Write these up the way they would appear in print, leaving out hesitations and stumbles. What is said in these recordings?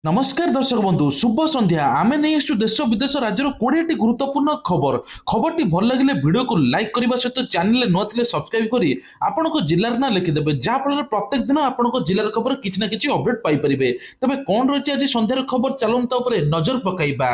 नमस्कार दर्शक बंधु शुभ संध्या आमे नहीं आसु देश विदेश राज्यर 20टी गुरुत्वपूर्ण खबर खबरटी भल लगे वीडियो को लाइक करने सहित चैनल न थे सब्सक्राइब करी आपण जिलार ना लिखिदेवे जहाँफल प्रत्येक दिन आपण जिलार खबर किसी ना कि अपडेट पाइपर तेज कौन रही आज संध्यार खबर चलता नजर पकाइबा।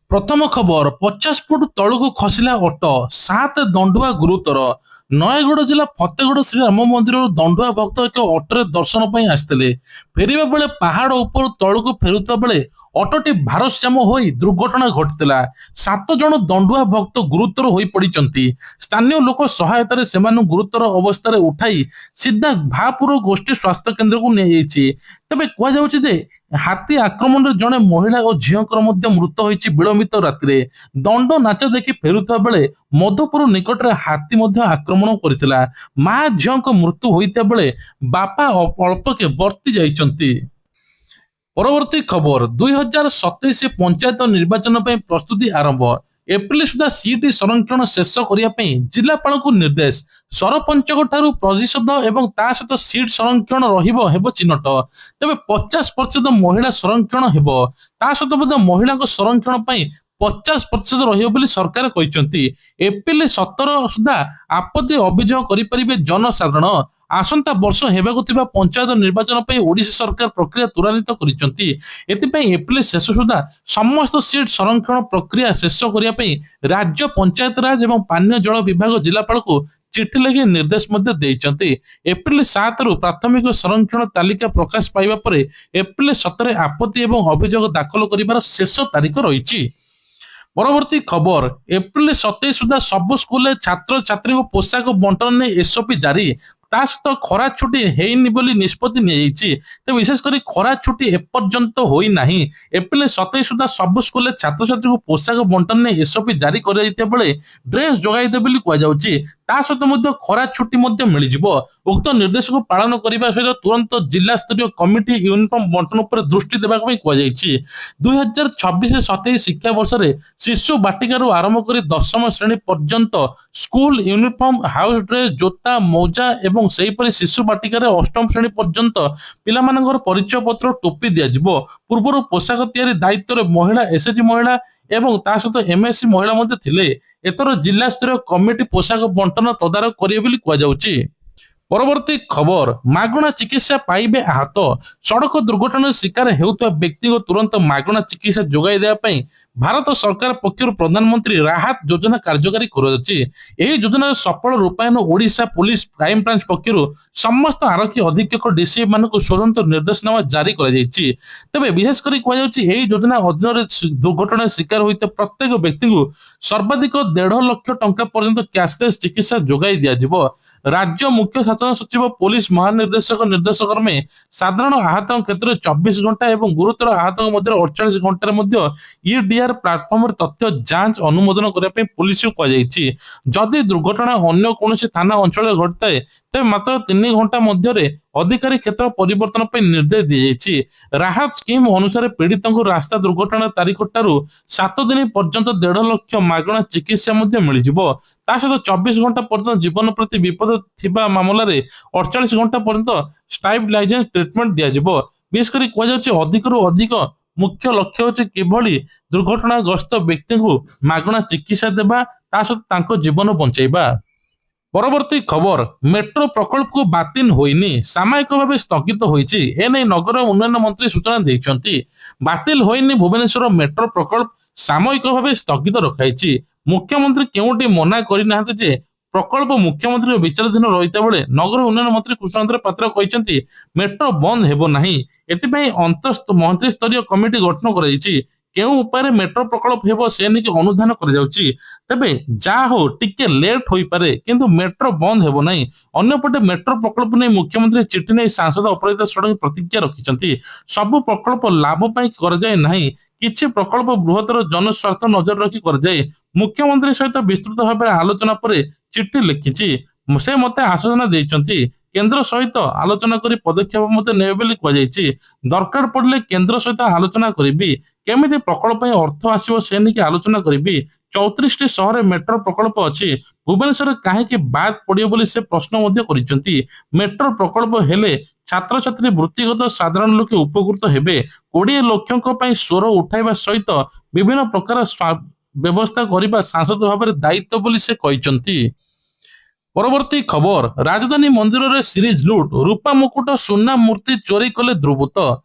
प्रथम खबर 50 फुट तलू खसला अटो 7 दंडुआ गुरुतर। नयगढ़ जिला फतेगढ़ श्री राम मंदिर दंडुआ भक्त एक अटोरे दर्शन पर आसते फेरिबा बेले पहाड़ उपर तलू फेरुता बेले अटोटी भारसाम्य हो दुर्घटना घटी 7 जन दंडुआ भक्त गुरुतर हो पड़ती। स्थानीय लोक सहायतार से गुरुतर अवस्था उठाई सीधा भापुर गोष्ठी स्वास्थ्य केन्द्र को नहीं तेज कहुचे हाथी आक्रमण जड़े महिला और झीकर मृत होती विलंबित राति दंड नाच देखि फेरुता बेले मधुपुर निकट में हाथी आक्रमण करथिला। मां झीक मृत्यु होता बेले बापा अल्पके वर्ती जाइछंती। परवर्ती खबर 2027 पंचायत निर्वाचन पर प्रस्तुति आरंभ। एप्रिल सुधा सीट संरक्षण शेष करने जिलापाल को निर्देश। सरपंच प्रतिशत एवं ता सहित सीट संरक्षण रहिबो चिन्हट। तेबे 50% महिला संरक्षण हेबो ता सहित महिला संरक्षण 50% रही सरकार कहते। एप्रिल 17 सुधा आपत्ति अभियोग करें जनसाधारण। आसंता वर्ष हेबाकु थिबा पंचायत निर्वाचन पर ओडिशा सरकार प्रक्रिया त्वरान्वित करिसेंती। एथिपई एप्रिल शेष सुधा समस्त सीट संरक्षण प्रक्रिया शेष करने राज्य पंचायत राज एवं पानीय जल विभाग जिलापाल को चिठी लिखि निर्देश देइचंती। एप्रिल 7 रु प्राथमिक संरक्षण तालिका प्रकाश पाइबा परे एप्रिल 17 आपत्ति एवं अभियोग दाखल करिबार शेष तारीख रहिछि। परवर्ती खबर एप्रिल 27 सुधा सब स्कूल छात्र छात्री को पोशाक बंटन ने एसओपी जारी। ता सहित खरा छुट्टी हेनी बोली निष्पत्ति नि विशेषकर खरा छुट्टी एपर्यंत होई नाही। एप्रिल 27 सुधा सब स्कूल छात्र छात्री को पोशाक बंटन ने एसओपी जारी कर ड्रेस जोगाई दे बोली कहुछि। ता सहित खरा छुट्टी मिल जिवो। उक्त निर्देश को पालन करने सहित तुरंत जिला स्तरीय कमिटी यूनिफॉर्म बंटन पर दृष्टि देवा कहुछि। 2026-27 शिक्षा वर्ष में शिशु बाटिका आरंभ कर 10वीं श्रेणी पर्यंत स्कूल यूनिफॉर्म हाउस ड्रेस जोता मोजा एवं सेहीपरि शिशु बाटिका 8म श्रेणी पर्यंत पिलामानंकर परिचय पत्र टोपी दिया। पूर्व पोशाक तैयारी दायित्व महिला एसएचजी महिला एवं ता सहित एमएससी महिला मध्य थिले। एतर जिला स्तरीय कमिटी पोशाक बंटन तदारख करिवे बोली कहुछि। परवर्ती खबर मागणा चिकित्सा पाइबे आहत। सड़क दुर्घटना शिकार हेउता व्यक्ति को तुरंत मागणा चिकित्सा जोगाई देवा पई भारत सरकार पक्षर प्रधानमंत्री राहत योजना कार्यकारी करुछि। एही योजना सफल रूपायन ओडिशा पुलिस क्राइम ब्रांच पक्षर समस्त आरक्षी अधीक्षक डीसी मानक स्वतंत्र निर्देशनामा जारी कर जायछि। तबे विशेष करी कहुछि एही योजना अधीन दुर्घटना शिकार होइते प्रत्येक व्यक्ति को सर्वाधिक 1.5 लाख टंका पर्यंत कैशलेस चिकित्सा जोगाई दिया जिवो। राज्य मुख्य शासन सचिव पुलिस महानिर्देशक निर्देशक्रमे साधारण आहत क्षेत्र 24 घंटा एवं गुरुतर आहत मध्य 48 घंटा ईडीआर प्लाटफर्म तथ्य जांच अनुमोदन करने पुलिस को कहुछि। जदि दुर्घटना अन्य कौन थाना अंचल घटता तेज मात्र 3 घंटा मध्य अधिकारी क्षेत्र परिवर्तन पर निर्देश दी। राहत स्कीम अनुसार पीड़ित को रास्ता दुर्घटना तारीख ठारू 7 दिन पर्यंत 1.5 लाख मागणा चिकित्सा मिल जिवो। ता सहित 24 घंटा पर्यंत जीवन प्रति विपद थिबा मामला रे 48 घंटा पर्यंत स्टाबिलाइजेशन ट्रीटमेंट दिया जिवो। विशेषकर कहुछि अधिक रु अधिक मुख्य लक्ष्य होछि किभली दुर्घटनाग्रस्त व्यक्ति को मागणा चिकित्सा देबा ता सहित तांको जीवन बंचाइबा। परवर्ती खबर मेट्रो प्रकल्प को बातिल होइनी सामयिक भाव स्थगित होइछि। एने नगर उन्नयन मंत्री सूचना दैछंती। बातिल होइनी भुवनेश्वर मेट्रो प्रकल्प सामयिक भाव स्थगित रखाइछि। मुख्यमंत्री केउटी मना करि नाहंते जे प्रकल्प मुख्यमंत्री विचाराधीन रहिता बेले नगर उन्नयन मंत्री कृष्णचंद्र पात्र कहते मेट्रो बंद हेबो नाही। एथिपई मंत्री स्तरीय कमिटी गठन कराइछि। केउ उपाय मेट्रो प्रकल्प हेबो से नेकी अनुधान कर जाउछि। तबे जा हो टिके लेट होई पारे किंतु मेट्रो बंद हेबो नाही। अन्यपटे मेट्रो प्रकल्प नै मुख्यमंत्री चिठी नै सांसद अपराजिता षडंगी प्रतिज्ञा रखिछंती। सब प्रकल्प लाभ पाई कर जाय नाही किछि प्रकल्प बृहत्तर जनस्वार्थ नजर रखी कर जाय। मुख्यमंत्री सहित विस्तृत भाव आलोचना पर चिठी लिखिछि। से मते आश्वासन दैछंती କେନ୍ଦ୍ର ସହିତ ଆଲୋଚନା କରି ପଦକ୍ଷେପ ମଧ୍ୟ ନେବେ ବୋଲି କୁହାଯାଇଛି। ଦରକାର ପଡ଼ିଲେ କେନ୍ଦ୍ର ସହିତ ଆଲୋଚନା କରିବି, କେମିତି ପ୍ରକଳ୍ପ ପାଇଁ ଅର୍ଥ ଆସିବ ସେ ନେଇକି ଆଲୋଚନା କରିବି। 34ଟି ସହରରେ ମେଟ୍ରୋ ପ୍ରକଳ୍ପ ଅଛି, ଭୁବନେଶ୍ୱରରେ କାହିଁକି ବାଦ ପଡ଼ିବ ବୋଲି ସେ ପ୍ରଶ୍ନ ମଧ୍ୟ କରିଛନ୍ତି। ମେଟ୍ରୋ ପ୍ରକଳ୍ପ ହେଲେ ଛାତ୍ରଛାତ୍ରୀ, ବୃତ୍ତିଗତ ସାଧାରଣ ଲୋକେ ଉପକୃତ ହେବେ। 20 ଲକ୍ଷଙ୍କ ପାଇଁ ସ୍ୱର ଉଠାଇବା ସହିତ ବିଭିନ୍ନ ପ୍ରକାର ବ୍ୟବସ୍ଥା କରିବା ସାଂସଦ ଭାବରେ ଦାୟିତ୍ୱ ବୋଲି ସେ କହିଛନ୍ତି। ପରବର୍ତ୍ତୀ ଖବର, ରାଜଧାନୀ ମନ୍ଦିରରେ ସିରିଜ ଲୁଟ୍, ରୂପା ମୁକୁଟ ସୁନା ମୂର୍ତ୍ତି ଚୋରି କଲେ ଦୁର୍ବୃତ୍ତ।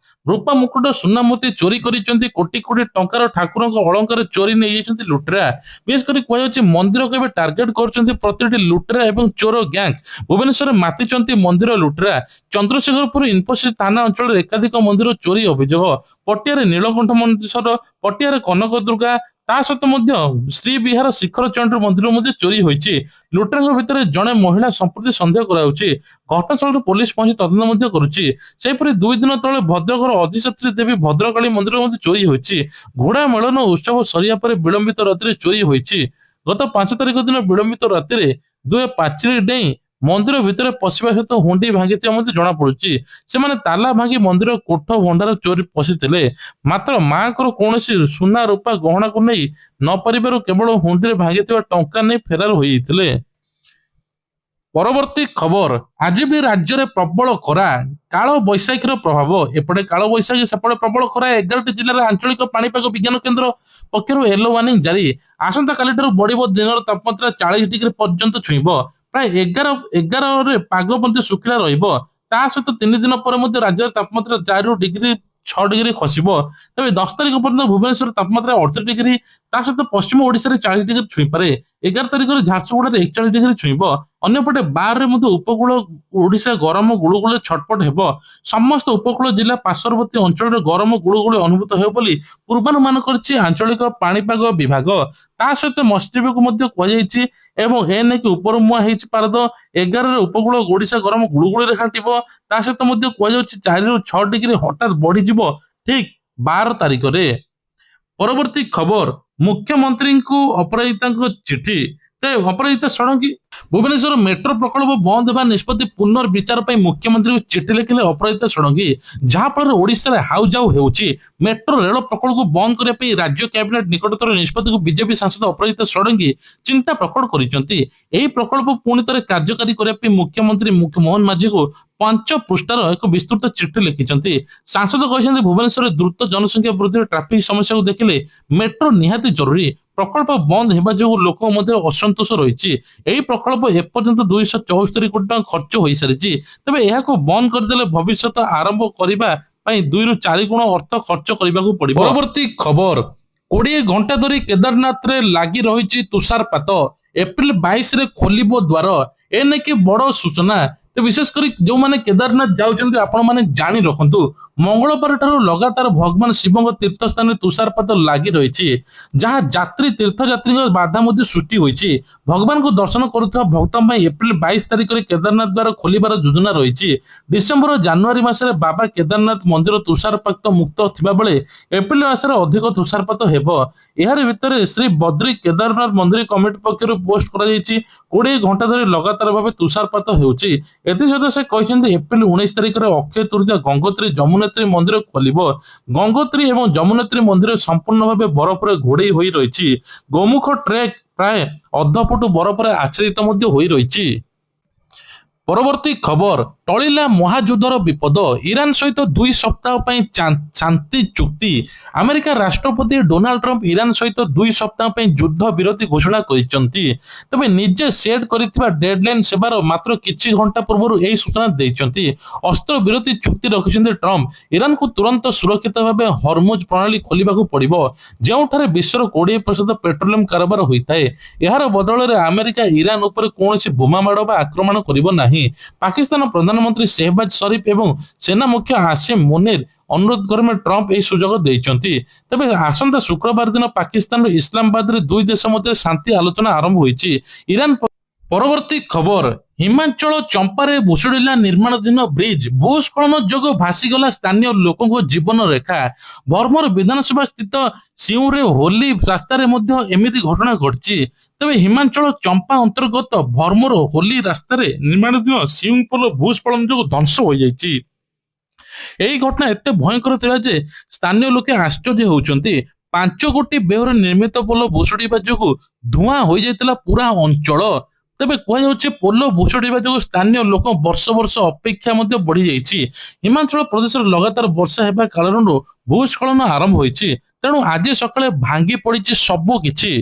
ରୂପା ମୁକୁଟ ସୁନା ମୂର୍ତ୍ତି ଚୋରି କରିଛନ୍ତି, କୋଟି କୋଟି ଟଙ୍କାର ଠାକୁରଙ୍କ ଅଳଙ୍କାର ଚୋରି ନେଇଯାଇଛନ୍ତି ଲୁଟେରା। ବିଶେଷ କରି କୁହାଯାଉଛି ମନ୍ଦିରକୁ ଏବେ ଟାର୍ଗେଟ କରୁଛନ୍ତି ପ୍ରତିଟି ଲୁଟେରା ଏବଂ ଚୋର ଗ୍ୟାଙ୍ଗ। ଭୁବନେଶ୍ୱରରେ ମାତିଛନ୍ତି ମନ୍ଦିର ଲୁଟେରା। ଚନ୍ଦ୍ରଶେଖରପୁର ଇନଫୋସିସ ଥାନା ଅଞ୍ଚଳରେ ଏକାଧିକ ମନ୍ଦିର ଚୋରି ଅଭିଯୋଗ। ପଟିଆରେ ନୀଳକଣ୍ଠ ମନ୍ଦିର, ପଟିଆରେ କନକ ଦୁର୍ଗା, ତା ସହିତ ମଧ୍ୟ ଶ୍ରୀବିହାର ଶିଖର ଚଣ୍ଡୀ ମନ୍ଦିର ମଧ୍ୟ ଚୋରି ହୋଇଛି। ଲୁଟେରାଙ୍କ ଭିତରେ ଜଣେ ମହିଳା ସମ୍ପୃକ୍ତି ସନ୍ଦେହ କରାଯାଉଛି। ଘଟଣାସ୍ଥଳରେ ପୋଲିସ ପହଞ୍ଚି ତଦନ୍ତ ମଧ୍ୟ କରୁଛି। ସେହିପରି 2 ଦିନ ତଳେ ଭଦ୍ରକର ଅଧିଷ୍ଠାତ୍ରୀ ଦେବୀ ଭଦ୍ରକାଳୀ ମନ୍ଦିର ମଧ୍ୟ ଚୋରି ହୋଇଛି। ଘୋଡା ମେଳନ ଉତ୍ସବ ସରିବା ପରେ ବିଳମ୍ବିତ ରାତିରେ ଚୋରି ହୋଇଛି। ଗତ 5 ତାରିଖ ଦିନ ବିଳମ୍ବିତ ରାତିରେ 2 ପାଚେରୀ ଡେଇଁ ମନ୍ଦିର ଭିତରେ ପଶିବା ସହିତ ହୁଣ୍ଡି ଭାଙ୍ଗିଥିବା ମଧ୍ୟ ଜଣାପଡୁଛି। ସେମାନେ ତାଲା ଭାଙ୍ଗି ମନ୍ଦିର କୋଠ ଭଣ୍ଡାର ଚୋରି ପଶିଥିଲେ। ମାତ୍ର ମାଙ୍କର କୌଣସି ସୁନା ରୂପା ଗହଣାକୁ ନେଇ ନ ପାରିବାରୁ କେବଳ ହୁଣ୍ଡିରେ ଭାଙ୍ଗିଥିବା ଟଙ୍କା ନେଇ ଫେରାର ହୋଇଯାଇଥିଲେ। ପରବର୍ତ୍ତୀ ଖବର, ଆଜି ବି ରାଜ୍ୟରେ ପ୍ରବଳ ଖରା, କାଳ ବୈଶାଖୀର ପ୍ରଭାବ। ଏପଟେ କାଳ ବୈଶାଖୀ, ସେପଟେ ପ୍ରବଳ ଖରା। 11ଟି ଜିଲ୍ଲାରେ ଆଞ୍ଚଳିକ ପାଣିପାଗ ବିଜ୍ଞାନ କେନ୍ଦ୍ର ପକ୍ଷରୁ ୟେଲୋ ୱାର୍ଣ୍ଣିଂ ଜାରି। ଆସନ୍ତାକାଲିଠାରୁ ବଢିବ ଦିନର ତାପମାତ୍ରା 40 ଡିଗ୍ରୀ ପର୍ଯ୍ୟନ୍ତ ଛୁଇଁବ। ପ୍ରାୟ 11ରେ ପାଗ ମଧ୍ୟ ଶୁଖିଲା ରହିବ। ତା ସହିତ 3 ଦିନ ପରେ ମଧ୍ୟ ରାଜ୍ୟର ତାପମାତ୍ରା 4ରୁ 6 ଡିଗ୍ରୀ ଖସିବ। ତେବେ 10 ତାରିଖ ପର୍ଯ୍ୟନ୍ତ ଭୁବନେଶ୍ୱର ତାପମାତ୍ରା 38 ଡିଗ୍ରୀ, ତା ସହିତ ପଶ୍ଚିମ ଓଡିଶାରେ 40 ଡିଗ୍ରୀ ଛୁଇଁପାରେ। 11 ତାରିଖରେ ଝାରସୁଗୁଡାରେ 41 ଡିଗ୍ରୀ ଛୁଇଁବ। ଅନ୍ୟପଟେ 12ରେ ମଧ୍ୟ ଉପକୂଳ ଓଡିଶା ଗରମ ଗୁଳୁଗୁଳି ଛଟପଟ ହେବ। ସମସ୍ତ ଉପକୂଳ ଜିଲ୍ଲା ପାର୍ଶ୍ୱବର୍ତ୍ତୀ ଅଞ୍ଚଳରେ ଗରମ ଗୁଳୁଗୁଳି ଅନୁଭୂତ ହେବ ବୋଲି ପୂର୍ବାନୁମାନ କରିଛି ଆଞ୍ଚଳିକ ପାଣିପାଗ ବିଭାଗ। ତା ସହିତ ମତ୍ସ୍ୟବିଭାଗକୁ ମଧ୍ୟ କୁହାଯାଇଛି ଏବଂ ଏ ନେଇକି ଉପର ମୁହାଁ ହେଇଛି ପାରଦ। 11ରେ ଉପକୂଳ ଓଡିଶା ଗରମ ଗୁଳୁଗୁଳିରେ ଘାଣ୍ଟିବ। ତା ସହିତ ମଧ୍ୟ କୁହାଯାଉଛି 4ରୁ 6 ଡିଗ୍ରୀ ହଠାତ୍ ବଢିଯିବ ଠିକ 12 ତାରିଖରେ। ପରବର୍ତ୍ତୀ ଖବର, ମୁଖ୍ୟମନ୍ତ୍ରୀଙ୍କୁ ଅପରାଜିତାଙ୍କ ଚିଠି। ଅପରାଜିତା ଷଡଙ୍ଗୀ ଭୁବନେଶ୍ୱର ମେଟ୍ରୋ ପ୍ରକଳ୍ପ ବନ୍ଦ ହେବା ନିଷ୍ପତ୍ତି ପୁନର୍ବିଚାର ପାଇଁ ମୁଖ୍ୟମନ୍ତ୍ରୀଙ୍କୁ ଚିଠି ଲେଖିଲେ ଅପରାଜିତା ଷଡଙ୍ଗୀ। ଯାହାଫଳରେ ଓଡିଶାରେ ହାଉଯାଉ ହେଉଛି। ମେଟ୍ରୋ ରେଳ ପ୍ରକଳ୍ପକୁ ବନ୍ଦ କରିବା ପାଇଁ ରାଜ୍ୟ କ୍ୟାବିନେଟ ନିକଟତର ନିଷ୍ପତ୍ତିକୁ ବିଜେପି ସାଂସଦ ଅପରାଜିତା ଷଡଙ୍ଗୀ ଚିନ୍ତା ପ୍ରକଟ କରିଛନ୍ତି। ଏହି ପ୍ରକଳ୍ପ ପୁଣି ଥରେ କାର୍ଯ୍ୟକାରୀ କରିବା ପାଇଁ ମୁଖ୍ୟମନ୍ତ୍ରୀ ମୋହନ ମାଝୀଙ୍କୁ 5 ପୃଷ୍ଠାର ଏକ ବିସ୍ତୃତ ଚିଠି ଲେଖିଛନ୍ତି। ସାଂସଦ କହିଛନ୍ତି ଭୁବନେଶ୍ୱରରେ ଦ୍ରୁତ ଜନସଂଖ୍ୟା ବୃଦ୍ଧିର ଟ୍ରାଫିକ ସମସ୍ୟାକୁ ଦେଖିଲେ ମେଟ୍ରୋ ନିହାତି ଜରୁରୀ। ପ୍ରକଳ୍ପ ବନ୍ଦ ହେବା ଯୋଗୁଁ ଲୋକଙ୍କ ମଧ୍ୟରେ ଅସନ୍ତୋଷ ରହିଛି। ଏହି ପ୍ରକଳ୍ପ ଏପର୍ଯ୍ୟନ୍ତ 274 କୋଟି ଟଙ୍କା ଖର୍ଚ୍ଚ ହୋଇସାରିଛି। ତେବେ ଏହାକୁ ବନ୍ଦ କରିଦେଲେ ଭବିଷ୍ୟତ ଆରମ୍ଭ କରିବା ପାଇଁ 2ରୁ 4 ଗୁଣ ଅର୍ଥ ଖର୍ଚ୍ଚ କରିବାକୁ ପଡିବ। ପରବର୍ତ୍ତୀ ଖବର, 20 ଘଣ୍ଟା ଧରି କେଦାରନାଥରେ ଲାଗି ରହିଛି ତୁଷାରପାତ, ଏପ୍ରିଲ 22ରେ ଖୋଲିବ ଦ୍ୱାର। ଏ ନେଇକି ବଡ ସୂଚନା। ବିଶେଷ କରି ଯୋଉମାନେ କେଦାରନାଥ ଯାଉଛନ୍ତି ଆପଣ ମାନେ ଜାଣି ରଖନ୍ତୁ, ମଙ୍ଗଳବାର ଠାରୁ ଲଗାତାର ଭଗବାନ ଶିବଙ୍କ ତୀର୍ଥ ସ୍ଥାନରେ ତୁଷାରପାତ ଲାଗି ରହିଛି, ଯାହା ତୀର୍ଥଯାତ୍ରୀଙ୍କ ବାଧା ମଧ୍ୟ ସୃଷ୍ଟି ହୋଇଛି। ଭଗବାନଙ୍କୁ ଦର୍ଶନ କରୁଥିବା ଭକ୍ତଙ୍କ ପାଇଁ ଏପ୍ରିଲ 22 ତାରିଖରେ କେଦାରନାଥ ଦ୍ୱାର ଖୋଲିବାର ଯୋଜନା ରହିଛି। ଡିସେମ୍ବର ଜାନୁଆରୀ ମାସରେ ବାବା କେଦାରନାଥ ମନ୍ଦିର ତୁଷାରପାତ ମୁକ୍ତ ଥିବାବେଳେ ଏପ୍ରିଲ ମାସରେ ଅଧିକ ତୁଷାରପାତ ହେବ। ଏହାରି ଭିତରେ ଶ୍ରୀ ବଦ୍ରୀ କେଦାରନାଥ ମନ୍ଦିର କମିଟି ପକ୍ଷରୁ ପୋଷ୍ଟ କରାଯାଇଛି 20 ଘଣ୍ଟା ଧରି ଲଗାତାର ଭାବେ ତୁଷାରପାତ ହେଉଛି। ଏଥିସହିତ ସେ କହିଛନ୍ତି ଏପ୍ରିଲ 19 ତାରିଖରେ ଅକ୍ଷୟ ତୃତୀୟା ଗଙ୍ଗୋତ୍ରୀ ଯମୁନେତ୍ରୀ ମନ୍ଦିର ଖୋଲିବ। ଗଙ୍ଗୋତ୍ରୀ ଏବଂ ଯମୁନେତ୍ରୀ ମନ୍ଦିର ସମ୍ପୂର୍ଣ୍ଣ ଭାବେ ବରଫରେ ଘୋଡେଇ ହୋଇ ରହିଛି। ଗୋମୁଖ ଟ୍ରେକ୍ ପ୍ରାୟ ଅଧ ଫୁଟ ବରଫରେ ଆଚ୍ଛାଦିତ ମଧ୍ୟ ହୋଇ ରହିଛି। ପରବର୍ତ୍ତୀ ଖବର, ଟଳିଲା ମହାଯୁଦ୍ଧର ବିପଦ, ଇରାନ ସହିତ 2 ସପ୍ତାହ ପାଇଁ ଶାନ୍ତି ଚୁକ୍ତି। ଆମେରିକା ରାଷ୍ଟ୍ରପତି ଡୋନାଲ୍ଡ ଟ୍ରମ୍ପ ଇରାନ ସହିତ 2 ସପ୍ତାହ ପାଇଁ ଯୁଦ୍ଧ ବିରତି ଘୋଷଣା କରିଛନ୍ତି। ତେବେ ନିଜେ ସେଟ୍ କରିଥିବା ଡେଡଲାଇନ ସେବାର ମାତ୍ର କିଛି ଘଣ୍ଟା ପୂର୍ବରୁ ଏହି ସୂଚନା ଦେଇଛନ୍ତି। ଅସ୍ତ୍ର ବିରତି ଚୁକ୍ତି ରଖିଛନ୍ତି ଟ୍ରମ୍ପ। ଇରାନକୁ ତୁରନ୍ତ ସୁରକ୍ଷିତ ଭାବେ ହରମୁଜ ପ୍ରଣାଳୀ ଖୋଲିବାକୁ ପଡିବ, ଯେଉଁଠାରେ ବିଶ୍ୱର 20% ପେଟ୍ରୋଲିୟମ କାରବାର ହୋଇଥାଏ। ଏହାର ବଦଳରେ ଆମେରିକା ଇରାନ ଉପରେ କୌଣସି ବୋମାମାଡ ବା ଆକ୍ରମଣ କରିବ ନାହିଁ। ପାକିସ୍ତାନ ପ୍ରଧାନମନ୍ତ୍ରୀ ଶେହବାଜ ଶରିଫ ଏବଂ ସେନା ମୁଖ୍ୟ ଆସିମ ମୁନିର ଅନୁରୋଧ କ୍ରମେ ଟ୍ରମ୍ପ ଏହି ସୁଯୋଗ ଦେଇଛନ୍ତି। ତେବେ ଆସନ୍ତା ଶୁକ୍ରବାର ଦିନ ପାକିସ୍ତାନର ଇସଲାମାବାଦରେ 2 ଦେଶ ମଧ୍ୟରେ ଶାନ୍ତି ଆଲୋଚନା ଆରମ୍ଭ ହୋଇଛି। ଇରାନ ପରବର୍ତ୍ତୀ ଖବର, ହିମାଚଳ ଚମ୍ପାରେ ଭୁଷୁଡ଼ିଲା ନିର୍ମାଣାଧୀନ ବ୍ରିଜ, ଭୂସ୍ଖଳନ ଯୋଗୁଁ ଭାସିଗଲା ସ୍ଥାନୀୟ ଲୋକଙ୍କ ଜୀବନ ରେଖା। ଭର୍ମର ବିଧାନସଭା ସ୍ଥିତ ସିଉଁରେ ହୋଲି ରାସ୍ତାରେ ମଧ୍ୟ ଏମିତି ଘଟଣା ଘଟିଛି। ତେବେ ହିମାଚଳ ଚମ୍ପା ଅନ୍ତର୍ଗତ ଭର୍ମର ହୋଲି ରାସ୍ତାରେ ନିର୍ମାଣାଧୀନ ସିଉଁ ପୋଲ ଭୂସ୍ଖଳନ ଯୋଗୁଁ ଧ୍ୱଂସ ହୋଇଯାଇଛି। ଏହି ଘଟଣା ଏତେ ଭୟଙ୍କର ଥିଲା ଯେ ସ୍ଥାନୀୟ ଲୋକେ ଆଶ୍ଚର୍ଯ୍ୟ ହେଉଛନ୍ତି। 5 କୋଟି ବ୍ୟୟରେ ନିର୍ମିତ ପୋଲ ଭୁଷୁଡ଼ିବା ଯୋଗୁଁ ଧୂଆଁ ହୋଇଯାଇଥିଲା ପୁରା ଅଞ୍ଚଳ। ତେବେ କୁହାଯାଉଛି ପୋଲ ଭୁଷୁଡ଼ିବା ଯୋଗୁଁ ସ୍ଥାନୀୟ ଲୋକ ବର୍ଷ ବର୍ଷ ଅପେକ୍ଷା ମଧ୍ୟ ବଢିଯାଇଛି। ହିମାଚଳ ପ୍ରଦେଶରେ ଲଗାତାର ବର୍ଷା ହେବା କାରଣରୁ ଭୂସ୍ଖଳନ ଆରମ୍ଭ ହୋଇଛି। ତେଣୁ ଆଜି ସକାଳେ ଭାଙ୍ଗି ପଡିଛି ସବୁ କିଛି।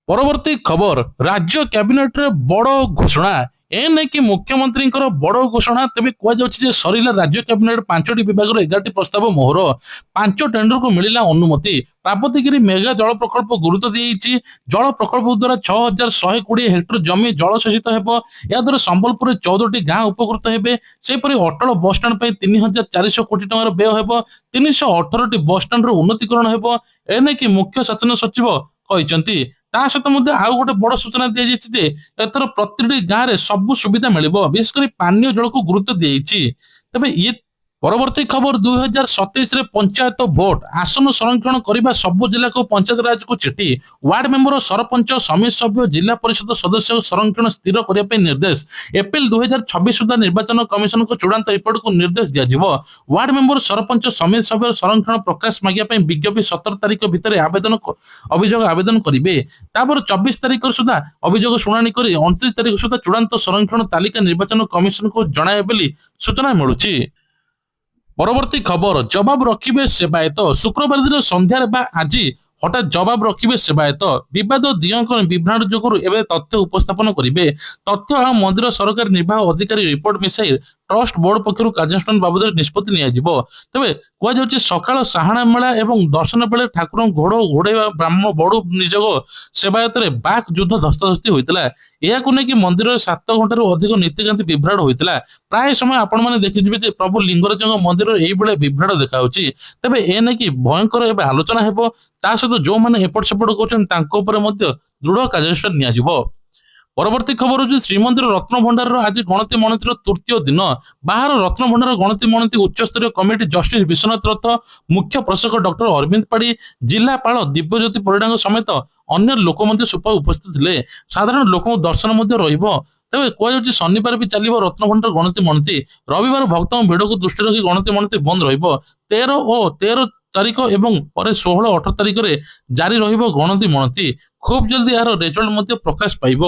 ପରବର୍ତ୍ତୀ ଖବର, ରାଜ୍ୟ କ୍ୟାବିନେଟରେ ବଡ ଘୋଷଣା। ଏନେଇକି ମୁଖ୍ୟମନ୍ତ୍ରୀଙ୍କର ବଡ ଘୋଷଣା। ତେବେ କୁହାଯାଉଛି ଯେ ସରିଲା ରାଜ୍ୟ କ୍ୟାବିନେଟ 5ଟି ବିଭାଗର 11ଟି ପ୍ରସ୍ତାବ ମୋହର। 5 ଟେଣ୍ଡରକୁ ମିଳିଲା ଅନୁମତି। ପ୍ରାପତିଗିରି ମେଗା ଜଳ ପ୍ରକଳ୍ପ ଗୁରୁତ୍ୱ ଦିଆଯାଇଛି। ଜଳ ପ୍ରକଳ୍ପ ଦ୍ୱାରା 6120 ହେକ୍ଟର ଜମି ଜଳସେଚିତ ହେବ। ଏହା ଦ୍ୱାରା ସମ୍ବଲପୁରରେ 14ଟି ଗାଁ ଉପକୃତ ହେବେ। ସେହିପରି ଅଟଳ ବସଷ୍ଟାଣ୍ଡ ପାଇଁ 3400 କୋଟି ଟଙ୍କାର ବ୍ୟୟ ହେବ। 318ଟି ବସଷ୍ଟାଣ୍ଡର ଉନ୍ନତିକରଣ ହେବ। ଏନେଇକି ମୁଖ୍ୟ ଶାସନ ସଚିବ କହିଛନ୍ତି। ତା ସହିତ ମଧ୍ୟ ଆଉ ଗୋଟେ ବଡ ସୂଚନା ଦିଆଯାଇଛି ଯେ ଏଥର ପ୍ରତିଟି ଗାଁରେ ସବୁ ସୁବିଧା ମିଳିବ, ବିଶେଷ କରି ପାନୀୟ ଜଳକୁ ଗୁରୁତ୍ୱ ଦିଆଯାଇଛି। ତେବେ ଇଏ ପରବର୍ତ୍ତୀ ଖବର, 2027ରେ ପଞ୍ଚାୟତ ଭୋଟ, ଆସନ ସଂରକ୍ଷଣ କରିବା ସବୁ ଜିଲ୍ଲାକୁ ପଞ୍ଚାୟତରାଜକୁ ଚିଠି। ୱାର୍ଡ ମେମ୍ବର, ସରପଞ୍ଚ, ସମିତି ସଭ୍ୟ, ଜିଲ୍ଲା ପରିଷଦ ସଦସ୍ୟ ସଂରକ୍ଷଣ ସ୍ଥିର କରିବା ପାଇଁ ନିର୍ଦ୍ଦେଶ। ଏପ୍ରିଲ 2026 ସୁଦ୍ଧା ନିର୍ବାଚନ କମିଶନଙ୍କ ଚୂଡାନ୍ତ ରିପୋର୍ଟକୁ ନିର୍ଦ୍ଦେଶ ଦିଆଯିବ। ୱାର୍ଡ ମେମ୍ବର, ସରପଞ୍ଚ, ସମିତି ସଭ୍ୟ ସଂରକ୍ଷଣ ପ୍ରକାଶ ମାଗିବା ପାଇଁ ବିଜ୍ଞପ୍ତି 17 ତାରିଖ ଭିତରେ ଅଭିଯୋଗ ଆବେଦନ କରିବେ। ତାପରେ 24 ତାରିଖ ସୁଦ୍ଧା ଅଭିଯୋଗ ଶୁଣାଣି କରି 29 ତାରିଖ ସୁଦ୍ଧା ଚୂଡାନ୍ତ ସଂରକ୍ଷଣ ତାଲିକା ନିର୍ବାଚନ କମିଶନକୁ ଜଣାଇବେ ବୋଲି ସୂଚନା ମିଳୁଛି। ପରବର୍ତ୍ତୀ ଖବର, ଜବାବ ରଖିବେ ସେବାୟତ। ଶୁକ୍ରବାର ଦିନ ସନ୍ଧ୍ୟାରେ ବା ଆଜି ହଠାତ୍ ଜବାବ ରଖିବେ ସେବାୟତ। ବିବାଦ ଦିଅଙ୍କ ବିଭ୍ରାଟ ଯୋଗୁଁ ଏବେ ତଥ୍ୟ ଉପସ୍ଥାପନ କରିବେ। ତଥ୍ୟ ଆଉ ମନ୍ଦିର ସରକାରୀ ନିର୍ବାହ ଅଧିକାରୀ ରିପୋର୍ଟ ମିଶାଇ ଟ୍ରଷ୍ଟ ବୋର୍ଡ ପକ୍ଷରୁ କାର୍ଯ୍ୟାନୁଷ୍ଠାନ ବାବଦରେ ନିଷ୍ପତ୍ତି ନିଆଯିବ। ତେବେ କୁହାଯାଉଛି ସକାଳ ସାହାଣା ମେଳା ଏବଂ ଦର୍ଶନ ବେଳେ ଠାକୁରଙ୍କୁ ଘୋଡେଇବା ବ୍ରାହ୍ମଣ ବଡୁ ନିଯୋଗ ସେବାୟତରେ ବାକ୍ ଯୁଦ୍ଧ ଧସ୍ତାଧସ୍ତି ହୋଇଥିଲା। ଏହାକୁ ନେଇକି ମନ୍ଦିରରେ 7 ଘଣ୍ଟାରୁ ଅଧିକ ନୀତିକାନ୍ତି ବିଭ୍ରାଟ ହୋଇଥିଲା। ପ୍ରାୟ ସମୟ ଆପଣମାନେ ଦେଖିଯିବେ ଯେ ପ୍ରଭୁ ଲିଙ୍ଗରାଜଙ୍କ ମନ୍ଦିରରେ ଏଇଭଳିଆ ବିଭ୍ରାଟ ଦେଖାଯାଉଛି। ତେବେ ଏ ନେଇକି ଭୟଙ୍କର ଏବେ ଆଲୋଚନା ହେବ। ତା ସହିତ ଯୋଉମାନେ ଏପଟ ସେପଟ କରୁଛନ୍ତି ତାଙ୍କ ଉପରେ ମଧ୍ୟ ଦୃଢ କାର୍ଯ୍ୟାନୁଷ୍ଠାନ ନିଆଯିବ। ପରବର୍ତ୍ତୀ ଖବର ହେଉଛି ଶ୍ରୀମନ୍ଦିର ରତ୍ନଭଣ୍ଡାରର ଆଜି ଗଣତି ମଣତିର ତୃତୀୟ ଦିନ। ବାହାର ରତ୍ନଭଣ୍ଡାର ଗଣତି ମଣତି ଉଚ୍ଚସ୍ତରୀୟ କମିଟି ଜଷ୍ଟିସ ବିଶ୍ୱନାଥ ରଥ, ମୁଖ୍ୟ ପ୍ରଶାସକ ଡକ୍ଟର ଅରବିନ୍ଦ ପାଢୀ, ଜିଲ୍ଲାପାଳ ଦିବ୍ୟଜ୍ୟୋତି ପରିଡାଙ୍କ ସମେତ ଅନ୍ୟ ଲୋକ ମଧ୍ୟ ଉପସ୍ଥିତ ଥିଲେ। ସାଧାରଣ ଲୋକଙ୍କ ଦର୍ଶନ ମଧ୍ୟ ରହିବ। ତେବେ କୁହାଯାଉଛି ଶନିବାର ବି ଚାଲିବ ରତ୍ନଭଣ୍ଡାର ଗଣତି ମଣତି। ରବିବାର ଭକ୍ତଙ୍କ ଭିଡକୁ ଦୃଷ୍ଟିରେ ରଖି ଗଣତି ମଣତି ବନ୍ଦ ରହିବ। 13 ତାରିଖ ଏବଂ ପରେ 16-18 ତାରିଖରେ ଜାରି ରହିବ ଗଣତି ମଣତି। ଖୁବ୍ ଜଲ୍ଦି ଏହାର ରେଜଲ୍ଟ ମଧ୍ୟ ପ୍ରକାଶ ପାଇବ।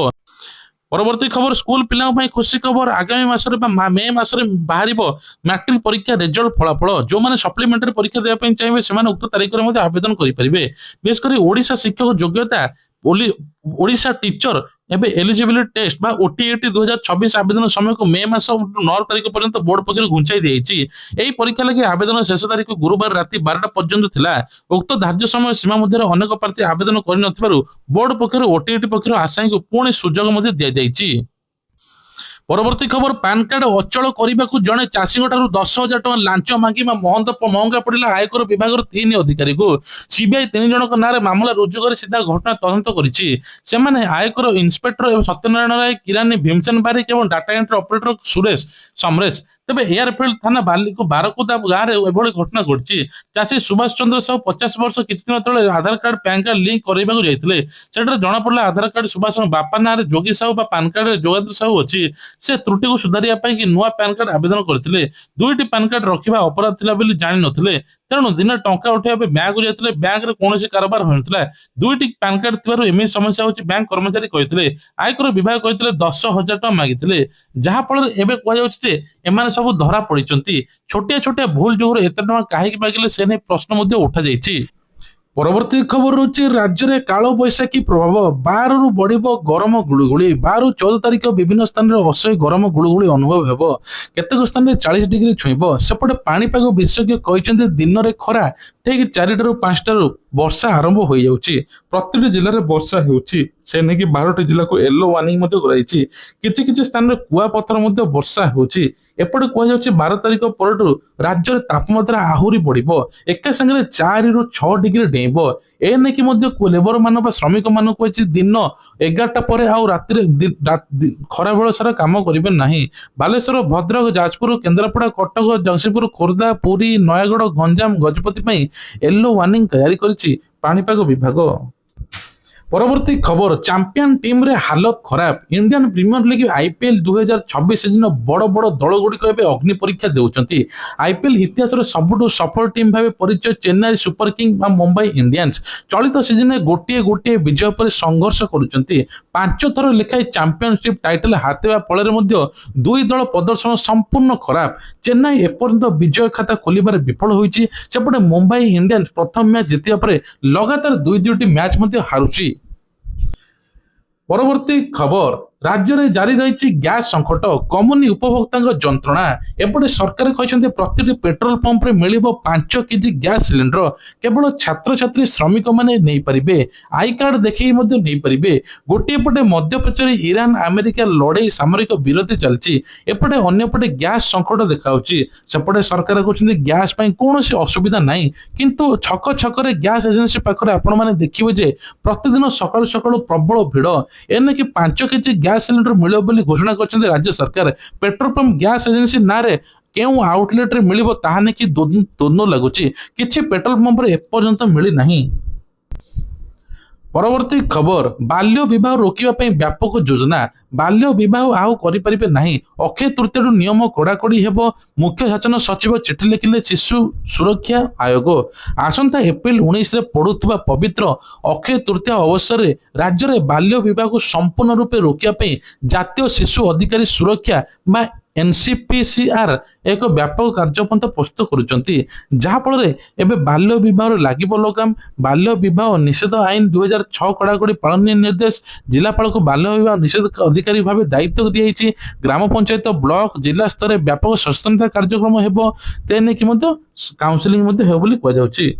ପରବର୍ତ୍ତୀ ଖବର, ସ୍କୁଲ ପିଲାଙ୍କ ପାଇଁ ଖୁସି ଖବର। ଆଗାମୀ ମାସରେ ବା ମେ ମାସରେ ବାହାରିବ ମ୍ୟାଟ୍ରିକ ପରୀକ୍ଷା ରେଜଲ୍ଟ ଫଳାଫଳ। ଯୋଉମାନେ ସପ୍ଲିମେଣ୍ଟାରୀ ପରୀକ୍ଷା ଦେବା ପାଇଁ ଚାହିଁବେ ସେମାନେ ଉକ୍ତ ତାରିଖରେ ମଧ୍ୟ ଆବେଦନ କରିପାରିବେ। ବିଶେଷ କରି ଓଡିଶା ଶିକ୍ଷକ ଯୋଗ୍ୟତା, ଓଡିଶା ଟିଚର ଏବେ ଏଲିଜିବିଲିଟି ଟେଷ୍ଟ ବା ଓଟିଇଟି 2026 ଆବେଦନ ସମୟକୁ ମେ ମାସ 9 ତାରିଖ ପର୍ଯ୍ୟନ୍ତ ବୋର୍ଡ ପକ୍ଷରୁ ଘୁଞ୍ଚାଇ ଦିଆଯାଇଛି। ଏହି ପରୀକ୍ଷା ଲାଗି ଆବେଦନ ଶେଷ ତାରିଖ ଗୁରୁବାର ରାତି 12ଟା ପର୍ଯ୍ୟନ୍ତ ଥିଲା। ଉକ୍ତ ଧାର୍ଯ୍ୟ ସମୟ ସୀମା ମଧ୍ୟରେ ଅନେକ ପ୍ରାର୍ଥୀ ଆବେଦନ କରିନଥିବାରୁ ବୋର୍ଡ ପକ୍ଷରୁ ଓଟିଇଟି ପକ୍ଷରୁ ଆଶାୟୀଙ୍କୁ ପୁଣି ସୁଯୋଗ ମଧ୍ୟ ଦିଆଯାଇଛି। ପରବର୍ତ୍ତୀ ଖବର, ପାନ କାର୍ଡ ଅଚଳ କରିବାକୁ ଜଣେ ଚାଷୀଙ୍କ ଠାରୁ 10,000 ଟଙ୍କା ଲାଞ୍ଚ ମାଗିବା ମହଙ୍ଗା ପଡିଲା ଆୟକର ବିଭାଗର 3 ଅଧିକାରୀଙ୍କୁ। ସିବିଆଇ 3 ଜଣଙ୍କ ନାଁରେ ମାମଲା ରୁଜୁ କରି ସିଧା ଘଟଣା ତଦନ୍ତ କରିଛି। ସେମାନେ ଆୟକର ଇନ୍ସପେକ୍ଟର ଏବଂ ସତ୍ୟନାରାୟଣ ରାୟ, କିରାନୀ ଭୀମସେନ ବାରିକ ଏବଂ data entry operator Suresh Samaresh. ତେବେ ଏୟାରଫିଲ୍ଡ ଥାନା ବାରକୁଦା ଗାଁରେ ଏଭଳି ଘଟଣା ଘଟିଛି। ଚାଷୀ ସୁଭାଷ ଚନ୍ଦ୍ର ସାହୁ 50 ବର୍ଷ କିଛି ଦିନ ତଳେ ଆଧାର କାର୍ଡ ପ୍ୟାନ କାର୍ଡ ଲିଙ୍କ କରିବାକୁ ଯାଇଥିଲେ। ସେଠାରେ ଜଣାପଡିଲା ଆଧାର କାର୍ଡ ସୁଭାଷଙ୍କ ବାପା ନାଁରେ ଯୋଗୀ ସାହୁ ବା ପାନ କାର୍ଡରେ ଯୋଗେନ୍ଦ୍ର ସାହୁ ଅଛି। ସେ ତ୍ରୁଟିକୁ ସୁଧାରିବା ପାଇଁ କି ନୂଆ ପ୍ୟାନ କାର୍ଡ ଆବେଦନ କରିଥିଲେ। 2ଟି ପ୍ୟାନ କାର୍ଡ ରଖିବା ଅପରାଧ ଥିଲା ବୋଲି ଜାଣିନଥିଲେ। ତେଣୁ ଦିନେ ଟଙ୍କା ଉଠାଇବା ପାଇଁ ବ୍ୟାଙ୍କକୁ ଯାଇଥିଲେ। ବ୍ୟାଙ୍କରେ କୌଣସି କାରବାର ହୋଇନଥିଲା। 2ଟି ପ୍ୟାନ କାର୍ଡ ଥିବାରୁ ଏମିତି ସମସ୍ୟା ହେଉଛି ବ୍ୟାଙ୍କ କର୍ମଚାରୀ କହିଥିଲେ। ଆୟକର ବିଭାଗ କହିଥିଲେ 10,000 ଟଙ୍କା ମାଗିଥିଲେ। ଯାହା ଫଳରେ ଏବେ କୁହାଯାଉଛି ଯେ ଏମାନେ ସବୁ ଧରା ପଡିଛନ୍ତି। ଛୋଟିଆ ଭୁଲ ଯୋଗୁଁ ଏତେ ଟଙ୍କା କାହିଁକି ମାଗିଲେ ସେ ନେଇ ପ୍ରଶ୍ନ ମଧ୍ୟ ଉଠାଯାଇଛି। ପରବର୍ତ୍ତୀ ଖବର ହେଉଛି ରାଜ୍ୟରେ କାଳବୈଶାଖୀ ପ୍ରଭାବ। 12ରୁ ବଢିବ ଗରମ ଗୁଳୁଗୁଳି। 12ରୁ 14 ତାରିଖ ବିଭିନ୍ନ ସ୍ଥାନରେ ଅସହ୍ୟ ଗରମ ଗୁଳୁଗୁଳି ଅନୁଭବ ହେବ। କେତେକ ସ୍ଥାନରେ 40 ଡିଗ୍ରୀ ଛୁଇଁବ। ସେପଟେ ପାଣିପାଗ ବିଶେଷଜ୍ଞ କହିଛନ୍ତି ଦିନରେ ଖରା, ଠିକ 4ଟାରୁ 5ଟାରୁ ବର୍ଷା ଆରମ୍ଭ ହୋଇଯାଉଛି। ପ୍ରତିଟି ଜିଲ୍ଲାରେ ବର୍ଷା ହେଉଛି। से नहीं 12टी जिला को येलो वार्निंग कराई किछि किछि स्थान रे कुआपथर वर्षा होची एपटे कहुच्छे 12 तारिख पर राज्य में तापमात्रा आहरी बढ़ एका संगे 4 ରୁ 6 डिग्री डेब ए नहीं लेबर मान श्रमिक मान दिन 11टा पर राति खरा बेल सारा काम करेंगे ना बालेश्वर भद्रक जाजपुर केन्द्रापड़ा कटक जगतसिंहपुर खोर्धा पुरी नयगढ़ गंजाम गजपति येलो वार्निंग तैयारी करिछि पाणीपाग विभाग। परवर्ती खबर चैंपियन टीम रे हालत खराब Indian Premier League IPL 2026 season बड़ बड़ दल गुड़िक अग्नि परीक्षा देउछंती। आईपीएल इतिहास सबुठु सफल टीम भाव परिचय चेन्नई सुपर किंग व मुंबई इंडियंस चलित सीजन में गोटे गोटे विजय पर संघर्ष करुछंती। 5 थर लेखाई चैंपियनशिप टाइटल हातेवा फल दुई दल प्रदर्शन संपूर्ण खराब। चेन्नई एपर्यंत विजय खाता खोलिबार विफल होईची सेपटे मुंबई इंडियंस प्रथम मैच जितिया पर लगातार दुईटी मैच हारुची। परवर्ती खबर राज्य में जारी रही गैस संकट कमुनी उपभोक्ता जंत्रणा एपटे सरकार कहते प्रति पेट्रोल पंप रे मिल 5 केजी गैस सिलिंडर केवल छात्र छात्री श्रमिक मैंने नहीं पारे आई कार्ड देखी नहीं पारे। गोटे पटे मध्यप्रचार ईरान अमेरिका लड़ाई सामरिक विरोधी चलती एपटे अन्यपटे गैस संकट देखा सेपटे सरकार कहते गैस कौन असुविधा ना किंतु छक छक गैस एजेंसी पाखे आपण मैंने देखिए प्रतिदिन सकाल सकाल प्रबल भिड़ एने कि 5 केजी गैस सिलिंडर मिलो बोली घोषणा करछन्ते राज्य सरकार। पेट्रोल पंप गैस एजेंसी नारे केउ आउटलेट रे मिलिबो ताहाने कि दोनो लागुची किछि पेट्रोल पंप रे एपर्यंत मिली नाही। परवर्ती खबर बाल्य विवाह रोकने व्यापक योजना बाल्य विवाह आउ करें ना अक्षय तृतीय नियम कड़ाकड़ी हेब मुख्य शासन सचिव चिठी लिखिले शिशु सुरक्षा आयोग। आसंता एप्रिल 19 रे पड़ुवा पवित्र अक्षय तृतीय अवसर में राज्य में बाल्य विवाह को संपूर्ण रूपे रोकने जातीय शिशु अधिकारी सुरक्षा एनसीपीसीआर एक व्यापक कार्यपंथा प्रस्तुत करुचंती जहाँफल एवं बाल्य विवाह लगे लगाम बाल्य विवाह निषेध आईन 2006 कड़ाकड़ी पालन निर्देश जिलापाल को बाल्य विवाह निषेध अधिकारी भाव दायित्व दी ग्राम पंचायत ब्लॉक जिला स्तर व्यापक सचेतनता कार्यक्रम हेबो तेने कि काउंसिलिंग कहुछि।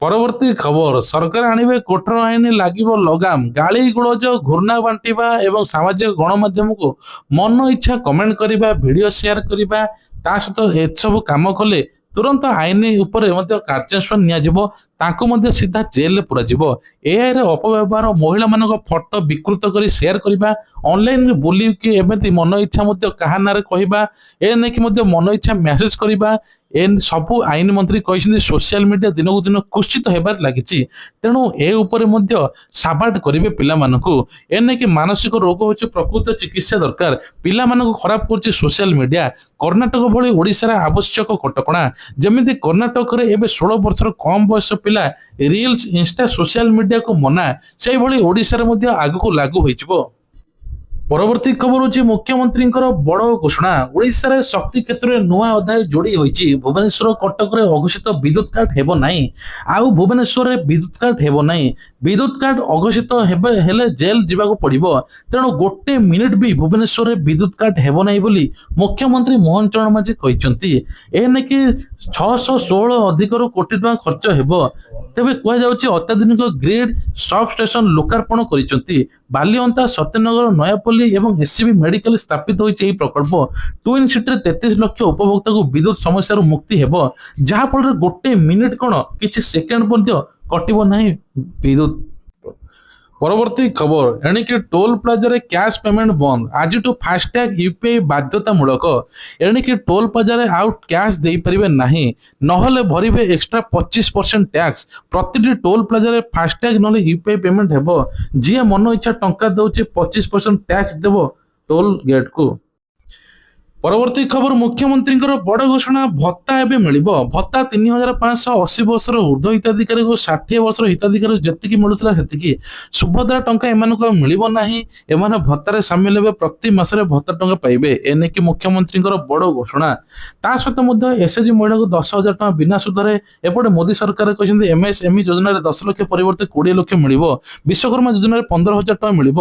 परवर्ती खबर सरकार आनिबे कठोर आईन लागिबो लगाम गाली गुलज घूर्णा बांटिबा एवं सामाजिक गणमाध्यम को मन इच्छा कमेंट करिबा वीडियो शेयर करिबा ता सहित ए सब काम कले तुरंत आईन उपरे कार्यानुष्ठान नियाजिबो तांको मध्ये सीधा जेल पुरा जिवो। एआई रे अपव्यवहार महिला मानक फोटो विकृत करी शेयर करिबा ऑनलाइन रे बोली कि एमती मन इच्छा मध्ये कहा नारे कहिबा ए नै कि मध्ये मन इच्छा मेसेज करिबा एन सबु आईन मंत्री कहते सोशल मीडिया दिन को दिन कुश्चित होबार लगी तेणु ए उपरे मध्य साबाट करेंगे पिला मानकु एने कि मानसिक रोग होची प्रकृत चिकित्सा दरकार पिला मानकु खराब करछि सोशल मीडिया। कर्णाटक भली ओडिशा रे आवश्यक कटकणा जेमिति कर्णाटक रे एबे 16 वर्षर कम बयस पिला रील्स इंस्टा सोशल मीडिया को मना से भली ओडिशा रे मध्य आगु लागू होइछिबो। परवर्ती खबर होची मुख्यमंत्री बड़ घोषणा ओडिशा रे शक्ति क्षेत्र में नुआ अध्याय जोड़ी होइची भुवनेश्वर कटक रे अघोषित विद्युत काट हेबो नाही आउ भुवनेश्वर रे विद्युत काट हेबो नाही विद्युत काट अघोषित हेले जेल जीवाको पड़िबो तेणु गोटे मिनिट भी भुवनेश्वर रे विद्युत काट हेबो नाही बोली मुख्यमंत्री मोहन चरण माझी कहिसंती एने कि 616 अधिक कोटी टका खर्च हेबो तेबे कह जाउची अत्याधुनिक ग्रिड सब स्टेशन लोकार्पण करिसंती बालिअंता सत्यनगर नयापल्ली एवं एससीबी मेडिकल स्थापित होइछि एही प्रकल्प ट्विन सिटी 33 लाख उपभोक्ता को विद्युत समस्या मुक्ति हेबो जहाँ फल गोटे मिनिट कौन किछि सेकेंड मध्य कटिबो नाही विद्युत। परवर्ती खबर एणिकी टोल प्लाजा रे कैश पेमेंट बंद आज फास्टैग यूपीआई बाध्यतामूलक एणिकी टोल प्लाजा रे आउट कैश दे परिबे नाही नहले भरिबे एक्स्ट्रा 25% टैक्स प्रति टोल प्लाजा रे फास्टैग नहले यूपीआई पेमेंट हेबो जी मन इच्छा टंका दउचे 25% टैक्स देबो टोल गेट को। परवर्ती खबर मुख्यमंत्री बड़ घोषणा भत्ता एवं मिल भत्ता 3580 वर्षर ऊर्ध्व हिताधिकारी को 60 वर्षर हिताधिकारी जी मिलूला से सुभद्रा टंका एम मिल ना भत्तार सामिल हे प्रति मासरे भत्ता टंका पाइबे एने कि मुख्यमंत्री बड़ घोषणा ता सहित एसएचजी महिला को 10,000 टंका बिना सुधरे एपटे मोदी सरकार कहते एमएसएमई योजना 10 लाख परिवर्ते 20 लाख मिल विश्वकर्मा योजना 15,000 टंका मिल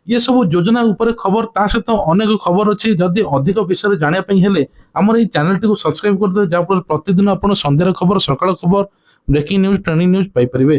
ये सब योजना उपर खबर ता सहित अनेक खबर अच्छी जदि अधिक विषय जानापी हेले आमर चैनल टी सब्सक्राइब कर दे जहाँ प्रतिदिन आप संध्यार खबर सकाळ खबर ब्रेकिंग न्यूज ट्रेंडिंग न्यूज पाई परिबे।